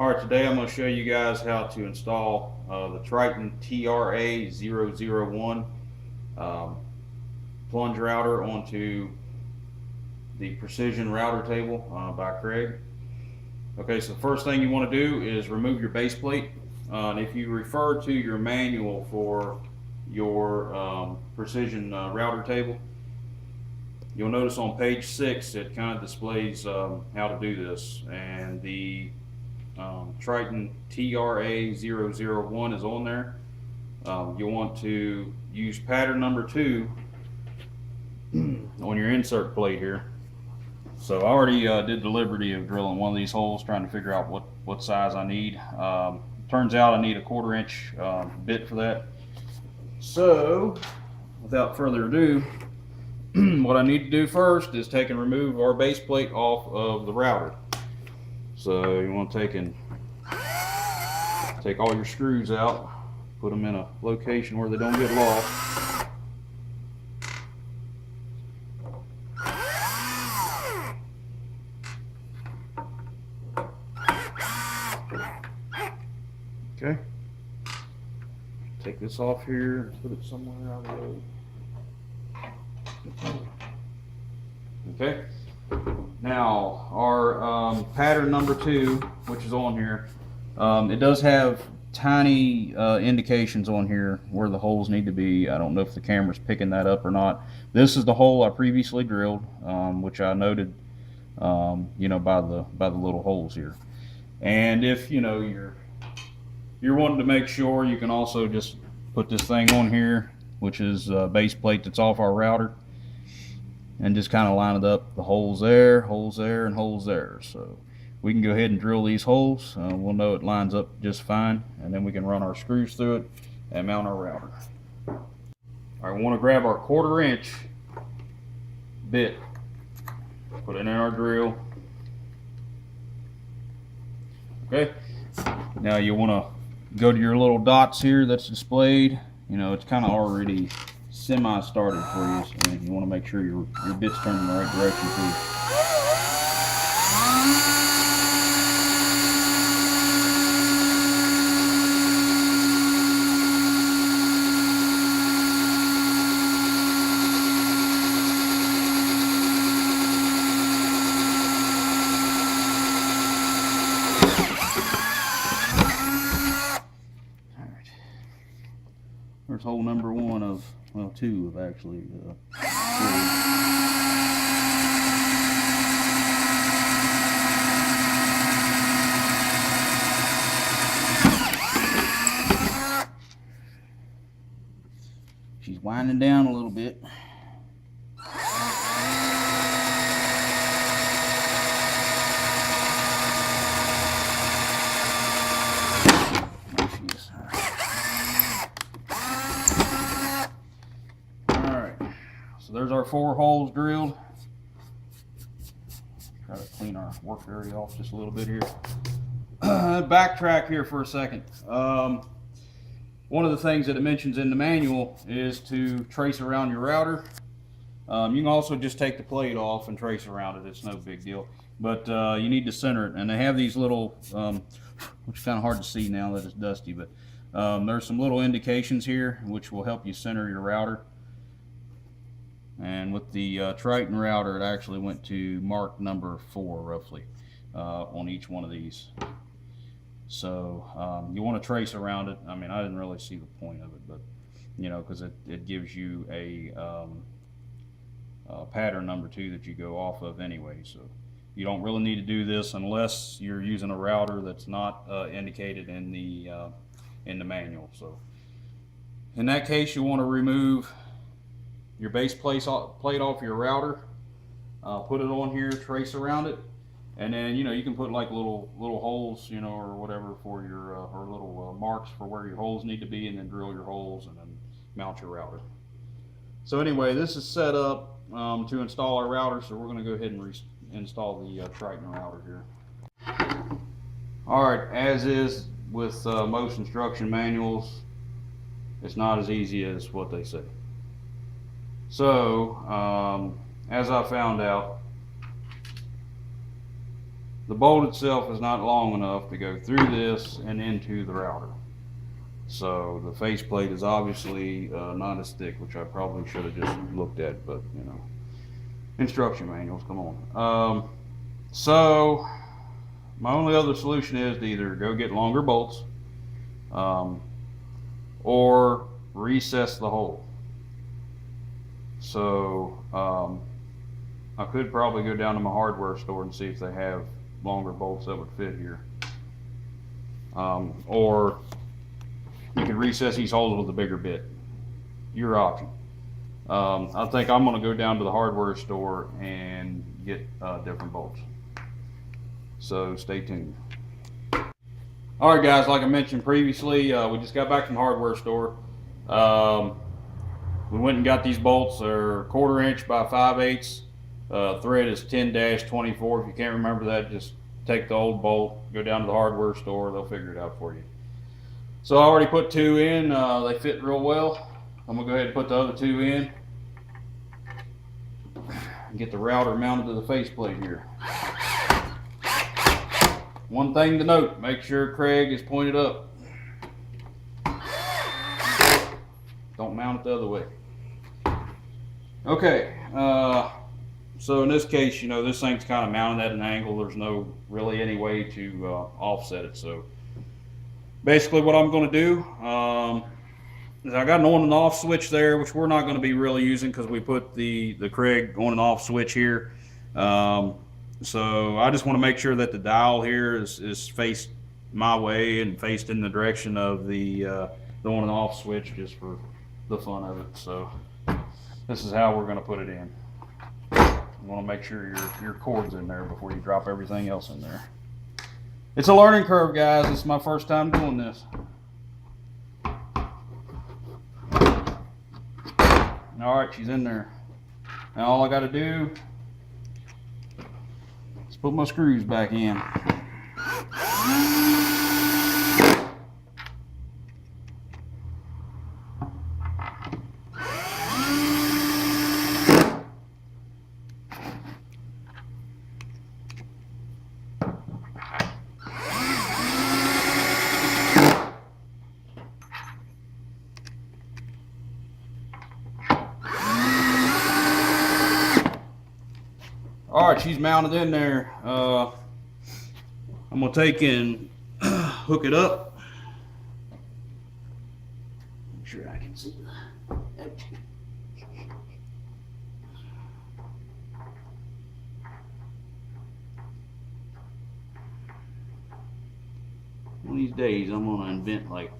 Alright, today I'm going to show you guys how to install the Triton TRA001 plunge router onto the precision router table by Kreg. Okay, so the first thing you want to do is remove your base plate. And if you refer to your manual for your precision router table, you'll notice on page 6 it kind of displays how to do this, and the Triton TRA001 is on there. You'll want to use pattern number 2 on your insert plate here. So I already did the liberty of drilling one of these holes, trying to figure out what size I need. Turns out I need a 1/4 inch bit for that. So without further ado, what I need to do first is take and remove our base plate off of the router. So you want to take all your screws out, put them in a location where they don't get lost. Okay. Take this off here, put it somewhere out of the way. Okay. Now our pattern number 2, which is on here, it does have tiny indications on here where the holes need to be. I don't know if the camera's picking that up or not. This is the hole I previously drilled, which I noted, you know, by the little holes here. And if you're wanting to make sure, you can also just put this thing on here, which is a base plate that's off our router, and just kind of line it up, the holes there, and holes there. So we can go ahead and drill these holes. We'll know it lines up just fine, and then we can run our screws through it and mount our router. All right, we want to grab our 1/4 inch bit, put it in our drill. Okay, now you want to go to your little dots here that's displayed. You know, it's kind of already semi-started for you, so you want to make sure your bit's turning in the right direction too. There's hole number 1 of, well, 2 of actually. She's winding down a little bit. So there's our 4 holes drilled. Try to clean our work area off just a little bit here. Backtrack here for a second. One of the things that it mentions in the manual is to trace around your router. You can also just take the plate off and trace around it. It's no big deal. But you need to center it. And they have these little, which is kind of hard to see now that it's dusty, but there's some little indications here which will help you center your router. And with the Triton router, it actually went to mark number 4 roughly on each one of these. So you want to trace around it. I mean, I didn't really see the point of it, but you know, because it gives you a pattern number 2 that you go off of anyway. So you don't really need to do this unless you're using a router that's not indicated in the manual. So in that case, you want to remove your base plate off your router, put it on here, trace around it, and then you can put like little holes, or whatever for your or little marks for where your holes need to be, and then drill your holes and then mount your router. So anyway, this is set up to install our router, so we're going to go ahead and install the Triton router here. Alright, as is with most instruction manuals, it's not as easy as what they say. So, as I found out, the bolt itself is not long enough to go through this and into the router. So the faceplate is obviously not as thick, which I probably should have just looked at, but you know, instruction manuals, come on. So my only other solution is to either go get longer bolts or recess the hole. So I could probably go down to my hardware store and see if they have longer bolts that would fit here. Or you can recess these holes with a bigger bit. Your option. I think I'm going to go down to the hardware store and get different bolts. So stay tuned. Alright guys, like I mentioned previously, we just got back from the hardware store. We went and got these bolts. They're 1/4 inch by 5/8. Thread is 10-24. If you can't remember that, just take the old bolt, go down to the hardware store, they'll figure it out for you. So I already put 2 in, they fit real well. I'm gonna go ahead and put the other 2 in and get the router mounted to the faceplate here. One thing to note, make sure Kreg is pointed up. Don't mount it the other way. Okay, so in this case, you know, this thing's kind of mounted at an angle. There's no really any way to offset it. So basically what I'm going to do is I got an on and off switch there, which we're not going to be really using because we put the Kreg on and off switch here. So I just want to make sure that the dial here is faced my way and faced in the direction of the on and off switch, just for the fun of it. So this is how we're going to put it in. You want to make sure your cord's in there before you drop everything else in there. It's a learning curve, guys. This is my first time doing this. All right, she's in there. Now all I got to do is put my screws back in. All right, she's mounted in there. I'm gonna take and hook it up. Make sure I can see that. One of these days, I'm gonna invent like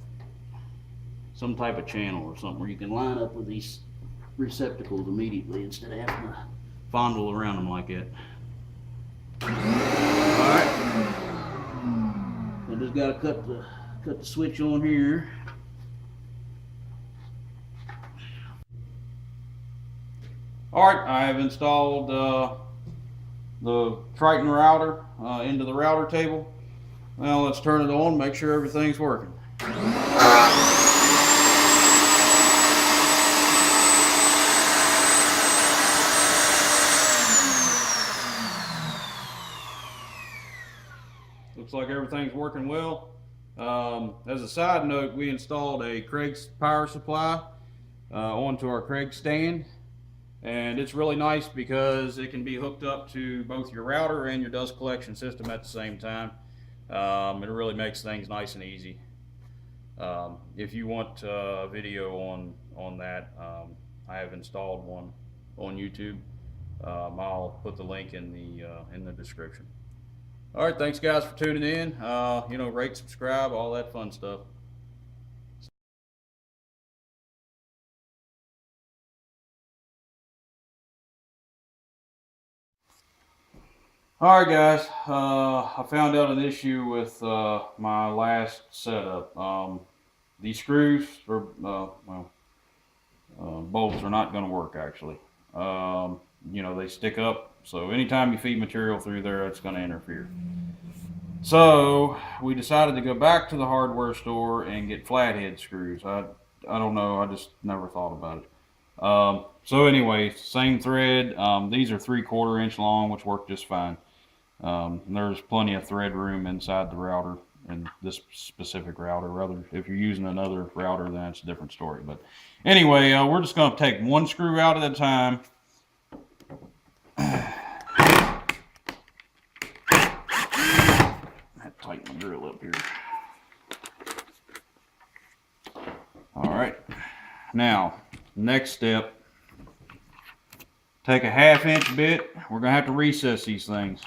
some type of channel or something where you can line up with these receptacles immediately instead of having to fondle around them like that. Alright. I just gotta cut the switch on here. Alright, I have installed the Triton router into the router table. Now let's turn it on, make sure everything's working. Looks like everything's working well. As a side note, we installed a Kreg's power supply onto our Kreg stand, and it's really nice because it can be hooked up to both your router and your dust collection system at the same time. It really makes things nice and easy. If you want a video on that, I have installed one on YouTube. I'll put the link in the description. All right, thanks guys for tuning in. You know, rate, subscribe, all that fun stuff. All right, guys. I found out an issue with my last setup. These screws for bolts are not going to work actually. You know, they stick up. So anytime you feed material through there, it's going to interfere. So we decided to go back to the hardware store and get flathead screws. I don't know, I just never thought about it. So anyway, same thread. These are 3/4 inch long, which work just fine. There's plenty of thread room inside the router in this specific router. Rather, if you're using another router, then it's a different story. But anyway, we're just going to take one screw out at a time. Tighten the drill up here. All right. Now, next step. Take a 1/2 inch bit. We're going to have to recess these things.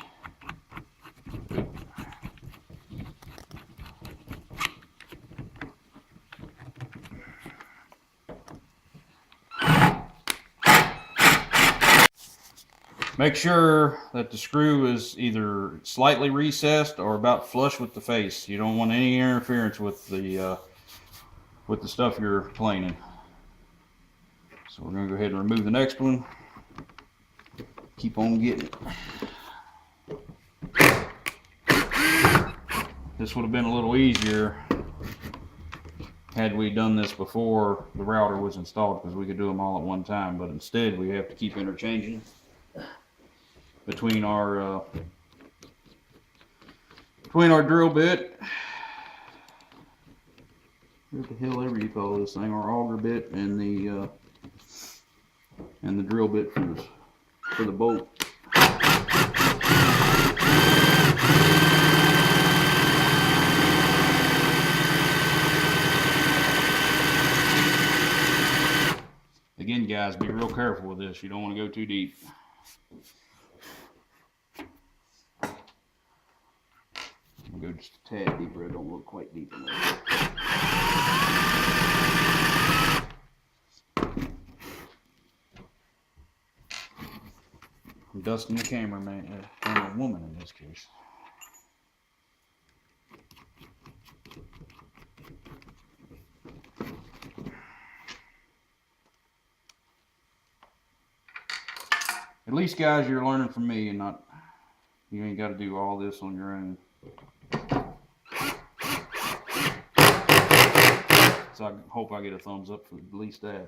Make sure that the screw is either slightly recessed or about flush with the face. You don't want any interference with the stuff you're planing. So we're going to go ahead and remove the next one. Keep on getting it. This would have been a little easier had we done this before the router was installed, because we could do them all at one time, but instead we have to keep interchanging between our drill bit, what the hell ever you call this thing, our auger bit, and the drill bit for the bolt. Again, guys, be real careful with this. You don't want to go too deep. I'll go just a tad deeper. It don't look quite deep enough. I'm dusting the cameraman, camera woman in this case. At least, guys, you're learning from me, and you ain't got to do all this on your own. So I hope I get a thumbs up for at least that.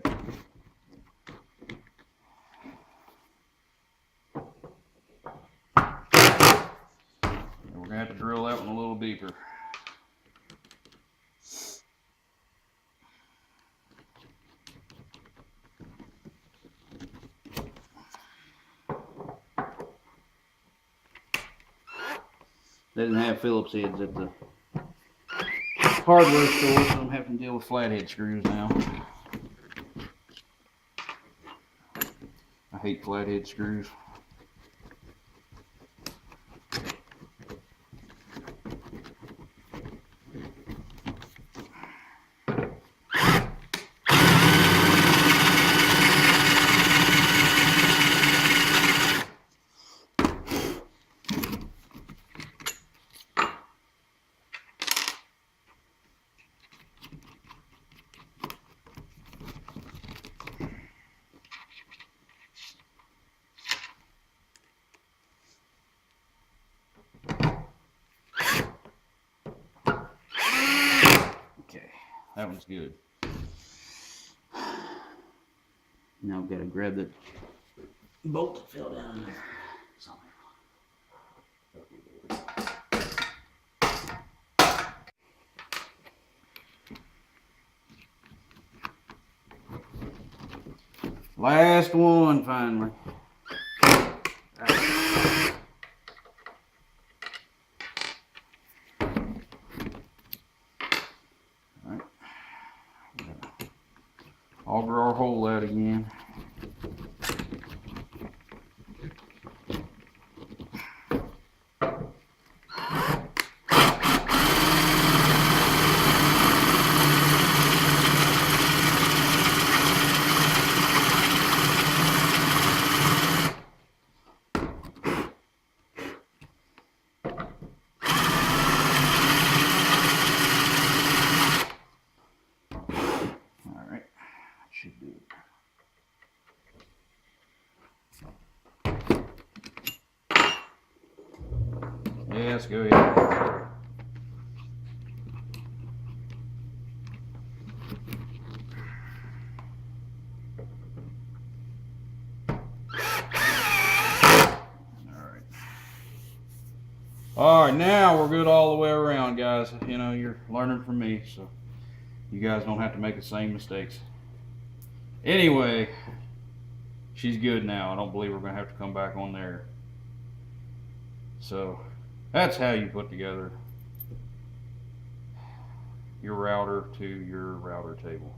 And we're gonna have to drill that one a little deeper. They didn't have Phillips heads at the hardware store, so I'm having to deal with flathead screws now. I hate flathead screws. That one's good. Now I've got to grab that bolt that fell down there. Last one, finally. Auger our hole out again. Should do it. Yeah, let's go ahead. All right. All right, now we're good all the way around, guys. You know, you're learning from me, so you guys don't have to make the same mistakes. Anyway, she's good now. I don't believe we're gonna have to come back on there. So that's how you put together your router to your router table.